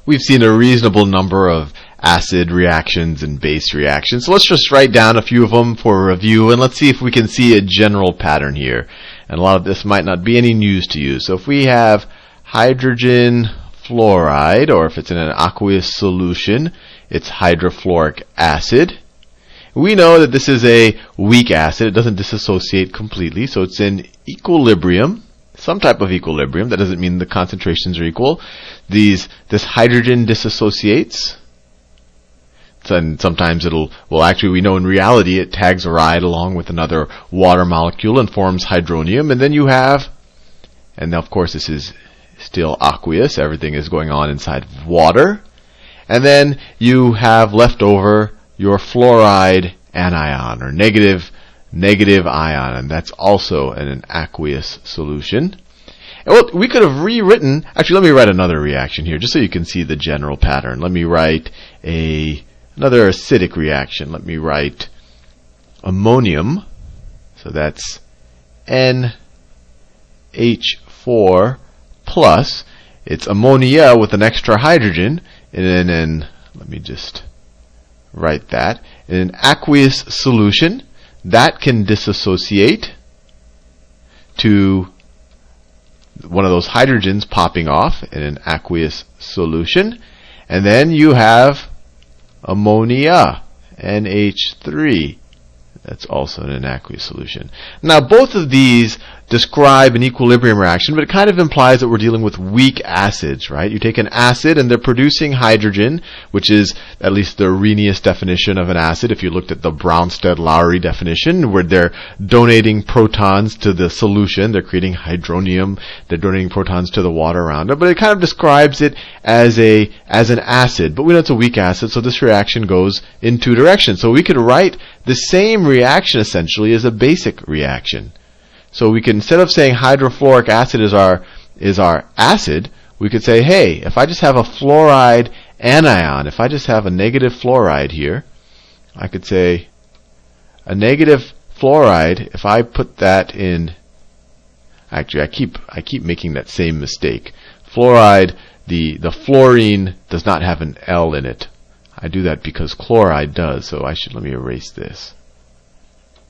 we've seen a reasonable number of acid reactions and base reactions. So let's just write down a few of them for review, and let's see if we can see a general pattern here. And a lot of this might not be any news to you. So if we have hydrogen fluoride, or if it's in an aqueous solution, it's hydrofluoric acid. We know that this is a weak acid. It doesn't dissociate completely, so it's in equilibrium, some type of equilibrium. That doesn't mean the concentrations are equal. This hydrogen disassociates. And sometimes actually we know in reality it tags a ride along with another water molecule and forms hydronium. And then you have, and of course this is still aqueous, everything is going on inside of water. And then you have left over your fluoride anion, or negative ion, and that's also in an aqueous solution. And we could have rewritten, actually let me write another reaction here just so you can see the general pattern. Let me write another acidic reaction. Let me write ammonium, so that's NH4 plus. It's ammonia with an extra hydrogen, and then let me just write that. In an aqueous solution, that can disassociate to one of those hydrogens popping off in an aqueous solution. And then you have ammonia, NH3. That's also in an aqueous solution. Now, both of these describe an equilibrium reaction, but it kind of implies that we're dealing with weak acids, right? You take an acid and they're producing hydrogen, which is at least the Arrhenius definition of an acid. If you looked at the Bronsted-Lowry definition, where they're donating protons to the solution, they're creating hydronium, they're donating protons to the water around it, but it kind of describes it as an acid. But we know it's a weak acid, so this reaction goes in two directions. So we could write the same reaction essentially as a basic reaction. So we can, instead of saying hydrofluoric acid is our acid, we could say, hey, if I just have a fluoride anion, if I just have a negative fluoride here, I could say a negative fluoride, if I put that in, actually I keep making that same mistake. Fluoride, the fluorine does not have an L in it. I do that because chloride does, so let me erase this.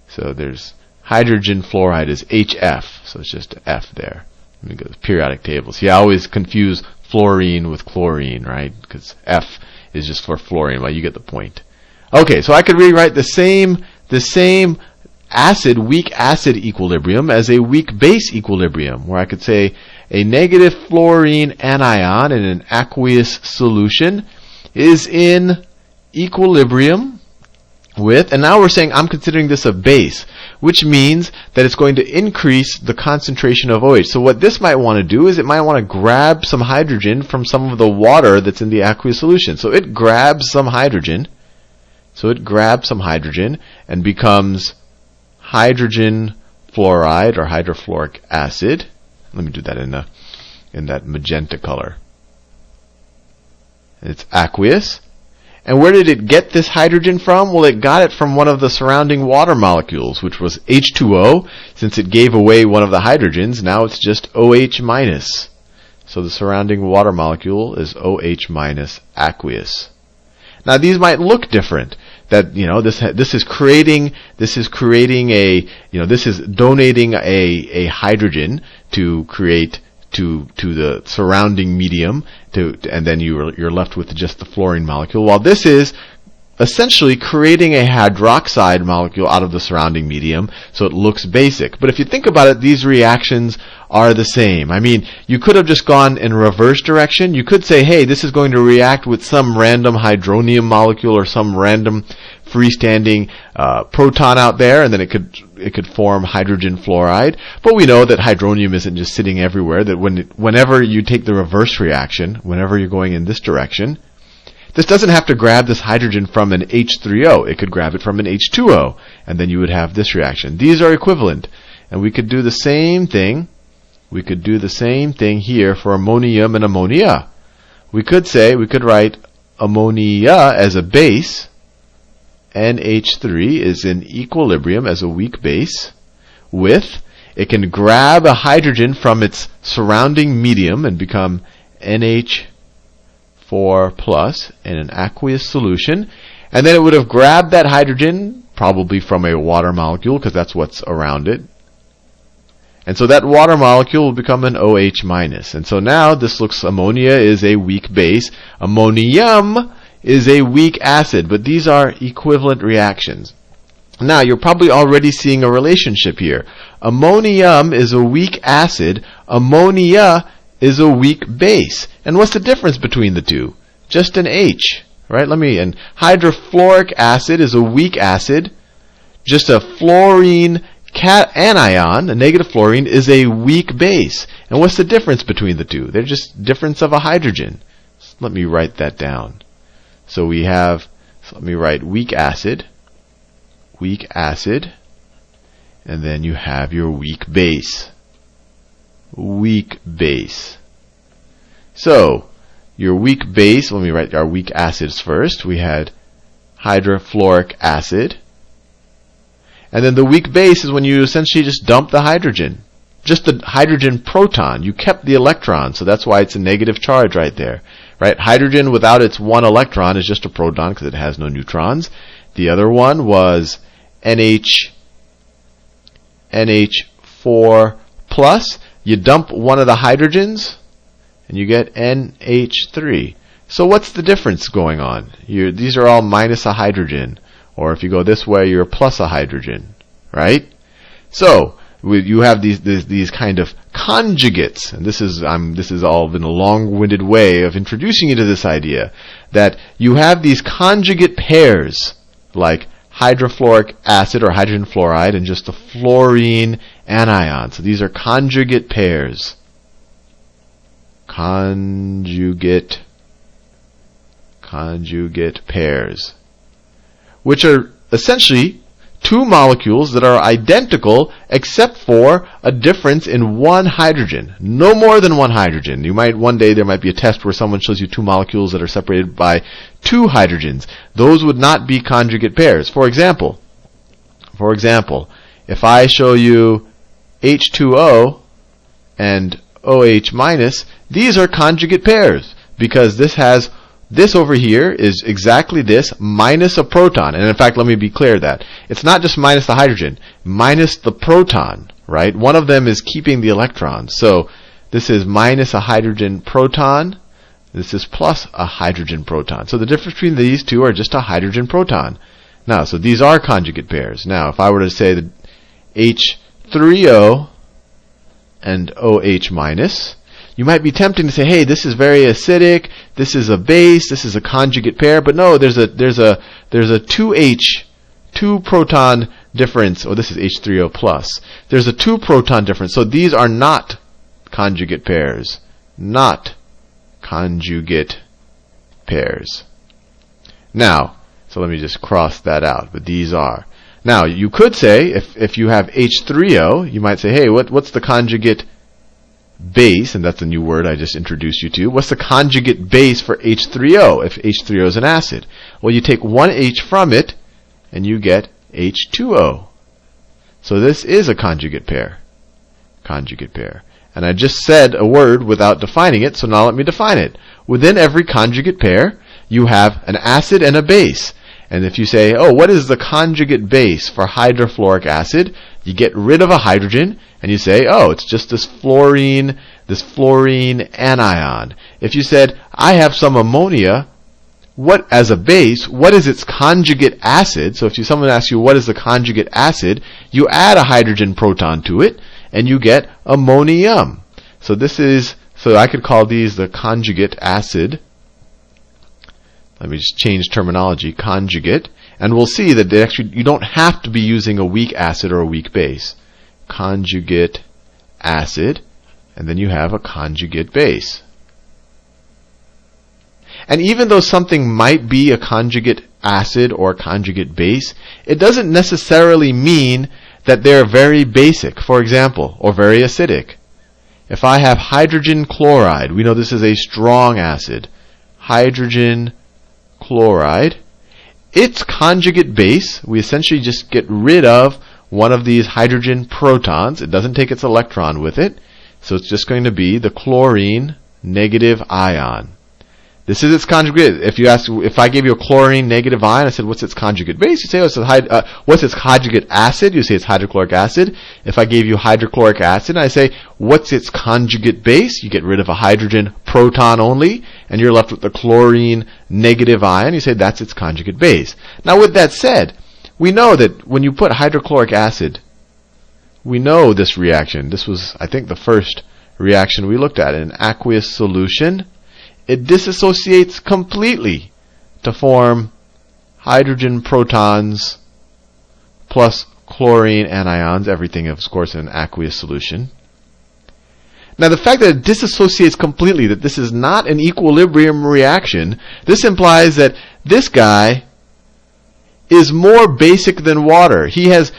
So there's hydrogen fluoride is HF, so it's just an F there. Let me go to the periodic table. See, I always confuse fluorine with chlorine, right? Because F is just for fluorine. Well, you get the point. Okay, so I could rewrite the same acid, weak acid equilibrium as a weak base equilibrium, where I could say a negative fluorine anion in an aqueous solution is in equilibrium with, and now we're saying I'm considering this a base, which means that it's going to increase the concentration of OH. So what this might want to do is it might want to grab some hydrogen from some of the water that's in the aqueous solution. So it grabs some hydrogen. And becomes hydrogen fluoride or hydrofluoric acid. Let me do that in that magenta color. It's aqueous. And where did it get this hydrogen from? Well, it got it from one of the surrounding water molecules, which was H2O. Since it gave away one of the hydrogens, now it's just OH minus. So the surrounding water molecule is OH minus aqueous. Now these might look different. That, this is donating a hydrogen to create to the surrounding medium, and then you're left with just the fluorine molecule, while this is essentially creating a hydroxide molecule out of the surrounding medium, so it looks basic. But if you think about it, these reactions are the same. I mean, you could have just gone in reverse direction. You could say, hey, this is going to react with some random hydronium molecule or some random freestanding proton out there, and then it could form hydrogen fluoride. But we know that hydronium isn't just sitting everywhere, that whenever you take the reverse reaction, whenever you're going in this direction, this doesn't have to grab this hydrogen from an H3O. It could grab it from an H2O, and then you would have this reaction. These are equivalent, and we could do the same thing. We could do the same thing here for ammonium and ammonia. We could write ammonia as a base. NH3 is in equilibrium as a weak base with, it can grab a hydrogen from its surrounding medium and become NH4 4 plus in an aqueous solution, and then it would have grabbed that hydrogen, probably from a water molecule, because that's what's around it. And so that water molecule will become an OH minus. And so now this looks, ammonia is a weak base. Ammonium is a weak acid, but these are equivalent reactions. Now, you're probably already seeing a relationship here. Ammonium is a weak acid. Ammonia is a weak base. And what's the difference between the two? Just an H, right? And hydrofluoric acid is a weak acid. Just a fluorine cation, a negative fluorine, is a weak base. And what's the difference between the two? They're just difference of a hydrogen. So let me write that down. So we have, let me write weak acid, and then you have your weak base. Weak base. So, your weak base, let me write our weak acids first. We had hydrofluoric acid. And then the weak base is when you essentially just dump the hydrogen. Just the hydrogen proton. You kept the electron, so that's why it's a negative charge right there. Right? Hydrogen without its one electron is just a proton because it has no neutrons. The other one was NH4 plus. You dump one of the hydrogens and you get NH3. So what's the difference going on? These are all minus a hydrogen. Or if you go this way, you're plus a hydrogen, right? So you have these kind of conjugates, and this is all been a long-winded way of introducing you to this idea that you have these conjugate pairs, like hydrofluoric acid or hydrogen fluoride and just the fluorine anion. So these are conjugate pairs. Conjugate pairs, which are essentially two molecules that are identical except for a difference in one hydrogen. No more than one hydrogen. One day there might be a test where someone shows you two molecules that are separated by two hydrogens. Those would not be conjugate pairs. For example, if I show you H2O and OH minus, these are conjugate pairs because this over here is exactly this minus a proton. And in fact, let me be clear that it's not just minus the hydrogen, minus the proton, right? One of them is keeping the electrons. So this is minus a hydrogen proton. This is plus a hydrogen proton. So the difference between these two are just a hydrogen proton. Now, so these are conjugate pairs. Now, if I were to say that H3O and OH minus, you might be tempted to say, hey, this is very acidic, this is a base, this is a conjugate pair, but no, there's a 2 proton difference, this is H3O plus. There's a 2 proton difference, so these are not conjugate pairs. Not conjugate pairs. Now, so let me just cross that out, but these are. Now, you could say, if you have H3O, you might say, hey, what's the conjugate base, and that's a new word I just introduced you to. What's the conjugate base for H3O if H3O is an acid? Well, you take one H from it and you get H2O. So this is a conjugate pair. Conjugate pair. And I just said a word without defining it, so now let me define it. Within every conjugate pair, you have an acid and a base. And if you say, oh, what is the conjugate base for hydrofluoric acid? You get rid of a hydrogen, and you say, oh, it's just this fluorine anion. If you said, I have some ammonia, as a base, what is its conjugate acid? So if someone asks you, what is the conjugate acid? You add a hydrogen proton to it, and you get ammonium. So I could call these the conjugate acid. Let me just change terminology, conjugate, and we'll see that you don't have to be using a weak acid or a weak base. Conjugate acid, and then you have a conjugate base. And even though something might be a conjugate acid or conjugate base, it doesn't necessarily mean that they're very basic, for example, or very acidic. If I have hydrogen chloride, we know this is a strong acid. Hydrogen chloride. Its conjugate base, we essentially just get rid of one of these hydrogen protons. It doesn't take its electron with it. So it's just going to be the chlorine negative ion. This is its conjugate. If I gave you a chlorine negative ion, I said, what's its conjugate base? You say, what's its conjugate acid? You say it's hydrochloric acid. If I gave you hydrochloric acid, I say, what's its conjugate base? You get rid of a hydrogen proton only, and you're left with the chlorine negative ion. You say, that's its conjugate base. Now, with that said, we know that when you put hydrochloric acid, we know this reaction. This was, I think, the first reaction we looked at in an aqueous solution. It disassociates completely to form hydrogen protons plus chlorine anions, everything, of course, in an aqueous solution. Now, the fact that it disassociates completely, that this is not an equilibrium reaction, this implies that this guy is more basic than water. He has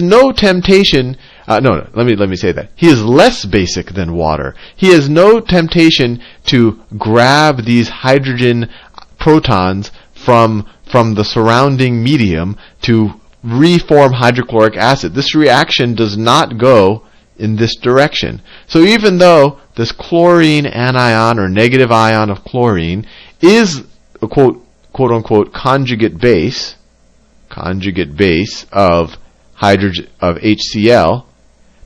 no temptation. Let me say that. He is less basic than water. He has no temptation to grab these hydrogen protons from the surrounding medium to reform hydrochloric acid. This reaction does not go in this direction. So even though this chlorine anion or negative ion of chlorine is a quote unquote conjugate base of HCl,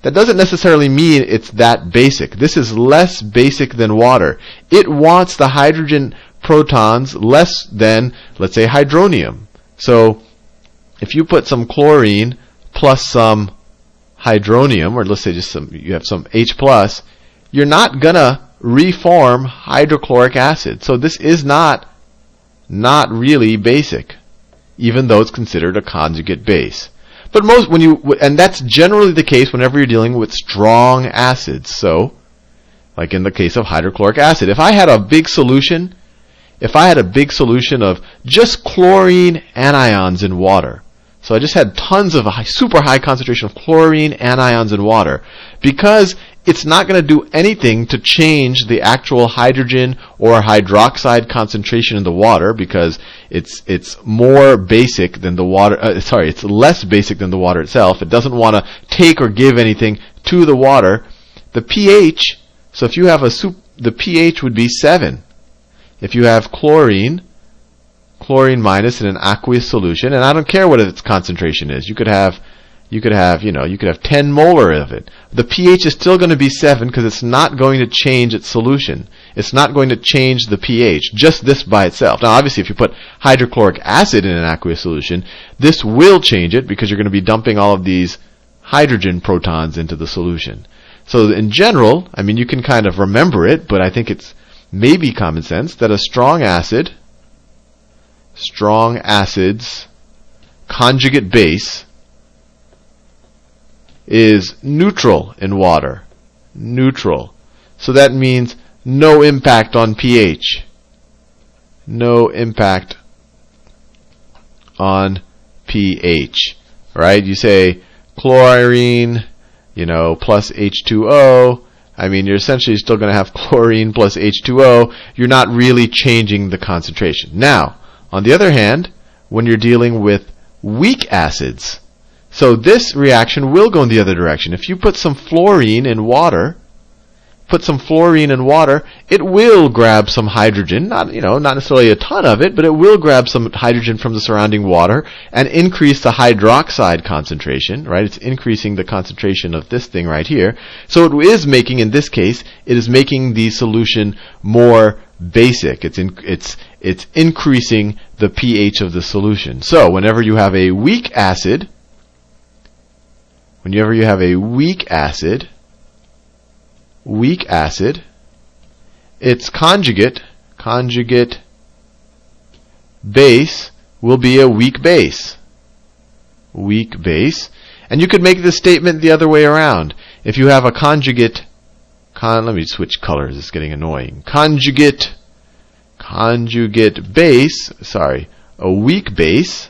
that doesn't necessarily mean it's that basic. This is less basic than water. It wants the hydrogen protons less than, let's say, hydronium. So if you put some chlorine plus some hydronium, or let's say you have some H+, you're not gonna reform hydrochloric acid. So this is not really basic, even though it's considered a conjugate base. But and that's generally the case whenever you're dealing with strong acids. So, like in the case of hydrochloric acid, if I had a big solution of just chlorine anions in water, so I just had tons of super high concentration of chlorine anions in water, because it's not going to do anything to change the actual hydrogen or hydroxide concentration in the water, because it's more basic than the water. It's less basic than the water itself. It doesn't want to take or give anything to the water. The pH. So if you have the pH would be 7. If you have chlorine minus in an aqueous solution, and I don't care what its concentration is. You could have 10 molar of it. The pH is still going to be 7 because it's not going to change its solution. It's not going to change the pH, just this by itself. Now, obviously, if you put hydrochloric acid in an aqueous solution, this will change it because you're going to be dumping all of these hydrogen protons into the solution. So in general, I mean, you can kind of remember it, but I think it's maybe common sense that a strong acid's conjugate base is neutral in water. Neutral. So that means no impact on pH. No impact on pH. Right? You say chlorine, plus H2O. I mean, you're essentially still going to have chlorine plus H2O. You're not really changing the concentration. Now, on the other hand, when you're dealing with weak acids, so this reaction will go in the other direction. If you put some fluorine in water, it will grab some hydrogen, not necessarily a ton of it, but it will grab some hydrogen from the surrounding water and increase the hydroxide concentration, right? It's increasing the concentration of this thing right here. So it is making, in this case, it is making the solution more basic. It's increasing the pH of the solution. So whenever you have a weak acid, its conjugate base will be a weak base. And you could make this statement the other way around. If you have a let me switch colors, it's getting annoying. Conjugate base, a weak base,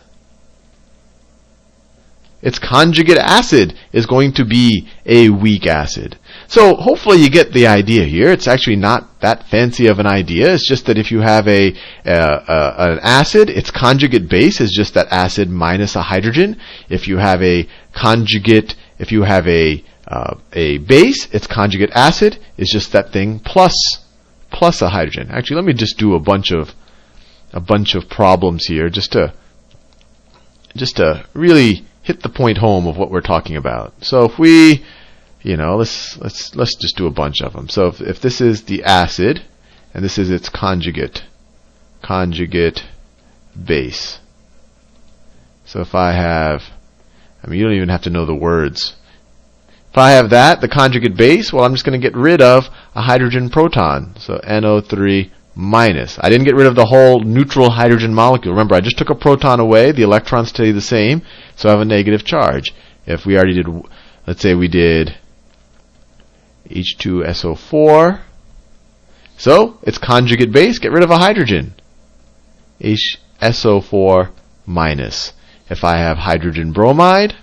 its conjugate acid is going to be a weak acid. So hopefully you get the idea here. It's actually not that fancy of an idea. It's just that if you have an acid, its conjugate base is just that acid minus a hydrogen. If you have a base, its conjugate acid is just that thing plus plus a hydrogen. Actually, let me just do a bunch of problems here just to really hit the point home of what we're talking about. So if we, let's just do a bunch of them. So if this is the acid and this is its conjugate base. So if I have, you don't even have to know the words. If I have that, the conjugate base, well, I'm just going to get rid of a hydrogen proton. So NO3 minus. I didn't get rid of the whole neutral hydrogen molecule. Remember, I just took a proton away. The electrons stay the same, so I have a negative charge. If we already did, let's say we did H2SO4. So, its conjugate base, get rid of a hydrogen. HSO4 minus. If I have hydrogen bromide,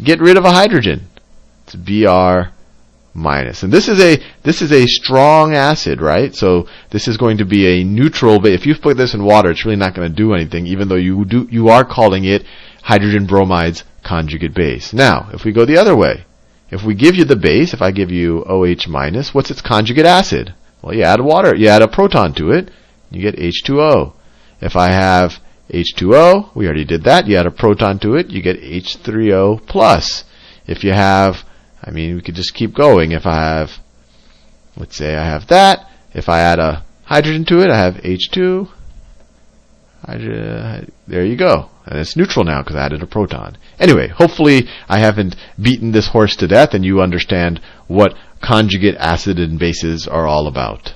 get rid of a hydrogen. It's Br minus. And this is a strong acid, right? So this is going to be a neutral base. If you put this in water, it's really not going to do anything, even though you are calling it hydrogen bromide's conjugate base. Now, if we go the other way, if we give you the base, if I give you OH minus, what's its conjugate acid? Well, you add water, you add a proton to it, you get H2O. If I have H2O, we already did that, you add a proton to it, you get H3O plus. If you have, we could just keep going. If I have, let's say I have that, if I add a hydrogen to it, I have H2, there you go. And it's neutral now because I added a proton. Anyway, hopefully I haven't beaten this horse to death and you understand what conjugate acid and bases are all about.